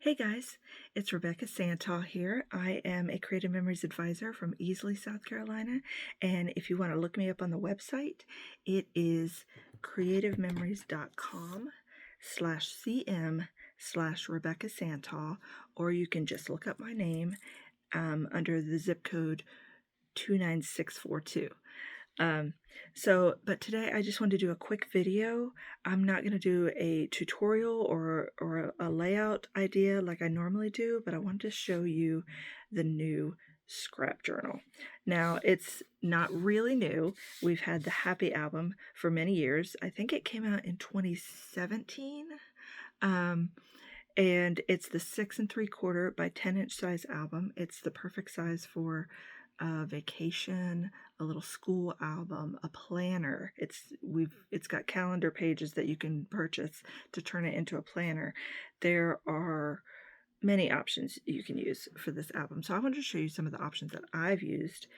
Hey guys, it's Rebecca Santaw here. I am a Creative Memories advisor from Easley, South Carolina. And if you want to look me up on the website, it is creativememories.com/cm/Rebecca Santaw, or you can just look up my name under the zip code 29642. But today I just wanted to do a quick video. I'm not going to do a tutorial or a layout idea like I normally do, but I wanted to show you the new scrap journal. Now, it's not really new. We've had the Happy album for many years. I think it came out in 2017. And it's the 6 3/4 by 10-inch size album. It's the perfect size for a vacation, a little school album, a planner. It's got calendar pages that you can purchase to turn it into a planner. There are many options you can use for this album. So I wanted to show you some of the options that I've used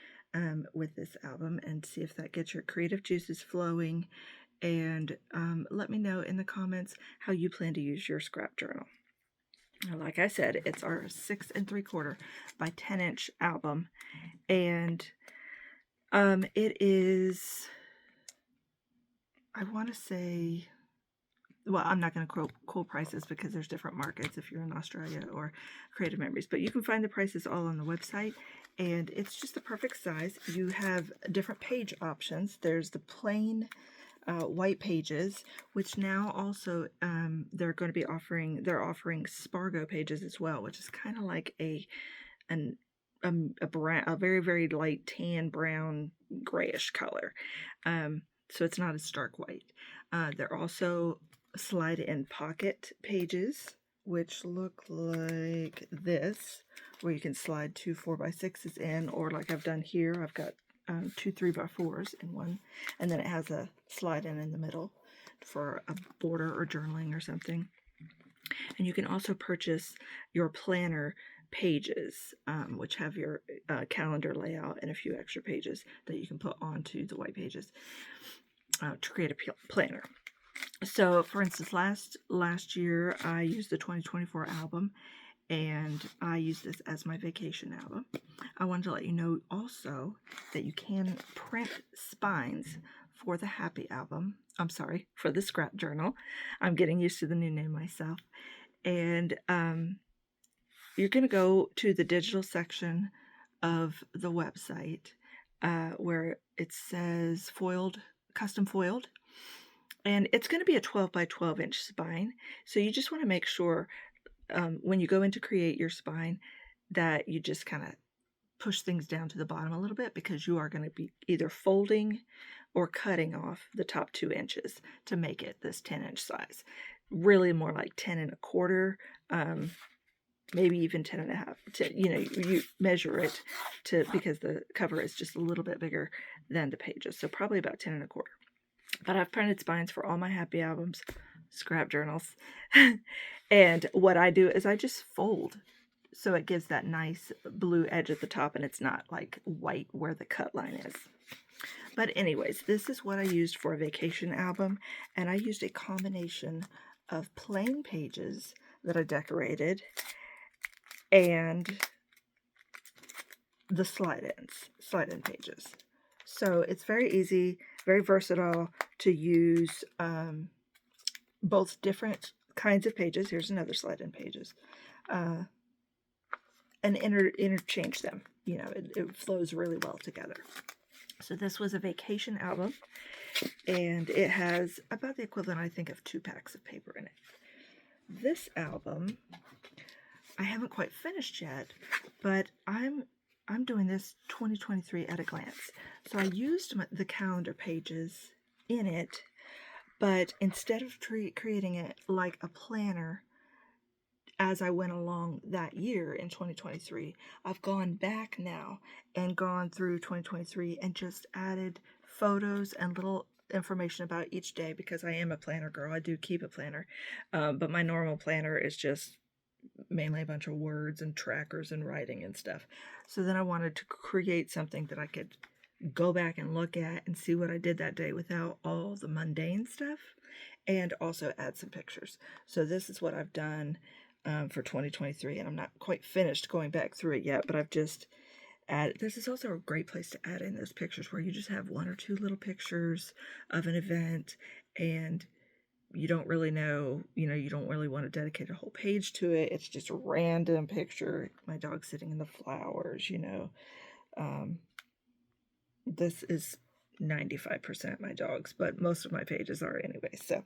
with this album and see if that gets your creative juices flowing. And let me know in the comments how you plan to use your scrap journal. Like I said, it's our 6 3/4 by 10-inch album, and it is, I want to say, well, I'm not going to quote prices because there's different markets if you're in Australia or Creative Memories, but you can find the prices all on the website, and it's just the perfect size. You have different page options. There's the plain white pages, which now also they're offering Spargo pages as well, which is kind of like a very, very light tan brown grayish color. So it's not a stark white. They're also slide in pocket pages, which look like this, where you can slide 2 4x6s in, or like I've done here, I've got 2 3x4s in one, and then it has a slide in the middle for a border or journaling or something. And you can also purchase your planner pages, which have your calendar layout and a few extra pages that you can put onto the white pages to create a planner. So, for instance, last year I used the 2024 album, and I use this as my vacation album. I wanted to let you know also that you can print spines for the Happy album. I'm sorry, for the scrap journal. I'm getting used to the new name myself. And you're going to go to the digital section of the website where it says custom foiled. And it's going to be a 12 by 12 inch spine. So you just want to make sure when you go in to create your spine that you just kind of push things down to the bottom a little bit, because you are going to be either folding or cutting off the top 2 inches to make it this 10-inch size. Really more like 10 1/4, maybe even 10 1/2. You measure it because the cover is just a little bit bigger than the pages, so probably about 10 1/4. But I've printed spines for all my Happy albums, scrap journals. And what I do is I just fold, so it gives that nice blue edge at the top, and it's not like white where the cut line is. But anyways, this is what I used for a vacation album, and I used a combination of plain pages that I decorated and the slide-in pages. So it's very easy, very versatile to use both different kinds of pages. Here's another slide-in pages. And interchange them. It flows really well together. So this was a vacation album, and it has about the equivalent, I think, of 2 packs of paper in it. This album, I haven't quite finished yet, but I'm doing this 2023 at a glance. So I used the calendar pages in it, but instead of creating it like a planner as I went along that year in 2023, I've gone back now and gone through 2023 and just added photos and little information about each day, because I am a planner girl. I do keep a planner, but my normal planner is just mainly a bunch of words and trackers and writing and stuff. So then I wanted to create something that I could go back and look at and see what I did that day without all the mundane stuff, and also add some pictures. So this is what I've done for 2023, and I'm not quite finished going back through it yet, but I've just added. This is also a great place to add in those pictures where you just have one or two little pictures of an event, and you don't really know, you don't really want to dedicate a whole page to it. It's just a random picture. My dog sitting in the flowers, this is 95% my dogs, but most of my pages are anyway. So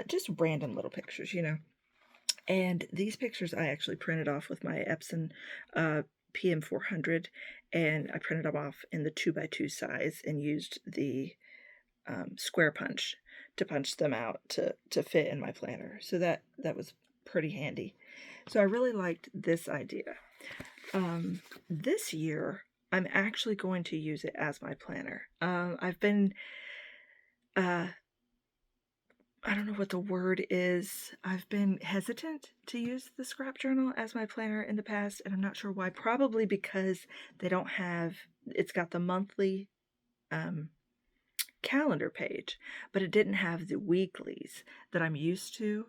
just random little pictures, And these pictures I actually printed off with my Epson PM400, and I printed them off in the 2x2 size and used the square punch to punch them out to fit in my planner. So that was pretty handy. So I really liked this idea. This year, I'm actually going to use it as my planner. I've been, I don't know what the word is. I've been hesitant to use the scrap journal as my planner in the past, and I'm not sure why. Probably because it's got the monthly calendar page, but it didn't have the weeklies that I'm used to,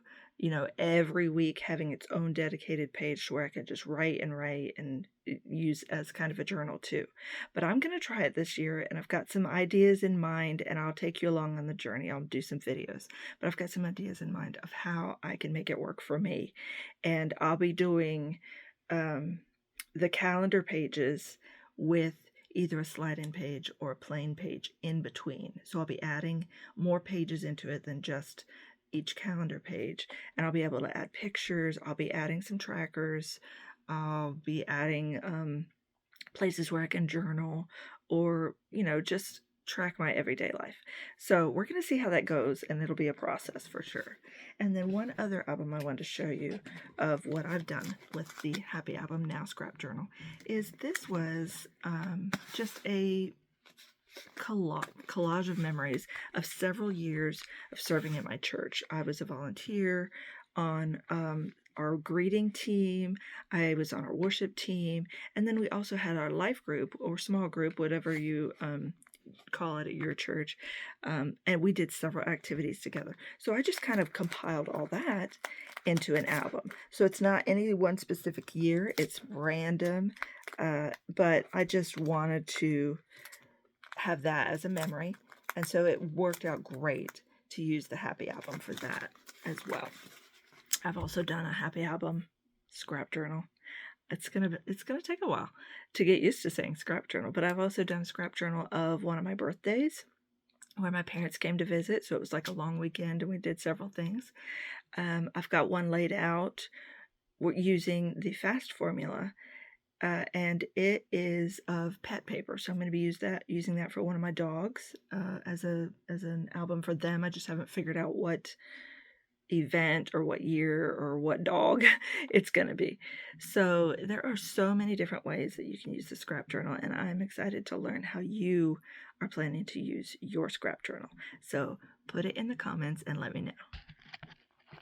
every week having its own dedicated page where I could just write and use as kind of a journal too. But I'm going to try it this year, and I've got some ideas in mind, and I'll take you along on the journey. I'll do some videos, but I've got some ideas in mind of how I can make it work for me. And I'll be doing the calendar pages with either a slide-in page or a plain page in between. So I'll be adding more pages into it than just each calendar page, and I'll be able to add pictures. I'll be adding some trackers. I'll be adding places where I can journal or, just track my everyday life. So we're going to see how that goes, and it'll be a process for sure. And then one other album I wanted to show you of what I've done with the Happy Album Now Scrap Journal is this was just a collage of memories of several years of serving at my church. I was a volunteer on our greeting team. I was on our worship team, and then we also had our life group or small group, whatever you call it at your church, and we did several activities together. So I just kind of compiled all that into an album. So it's not any one specific year, it's random, but I just wanted to have that as a memory, and so it worked out great to use the Happy Album for that as well. I've also done a Happy Album scrap journal. It's gonna take a while to get used to saying scrap journal, but I've also done a scrap journal of one of my birthdays where my parents came to visit, so it was like a long weekend and we did several things. I've got one laid out using the FAST formula, and it is of pet paper, so I'm going to be using that for one of my dogs as an album for them. I just haven't figured out what event or what year or what dog it's going to be. So there are so many different ways that you can use the scrap journal, and I'm excited to learn how you are planning to use your scrap journal. So put it in the comments and let me know.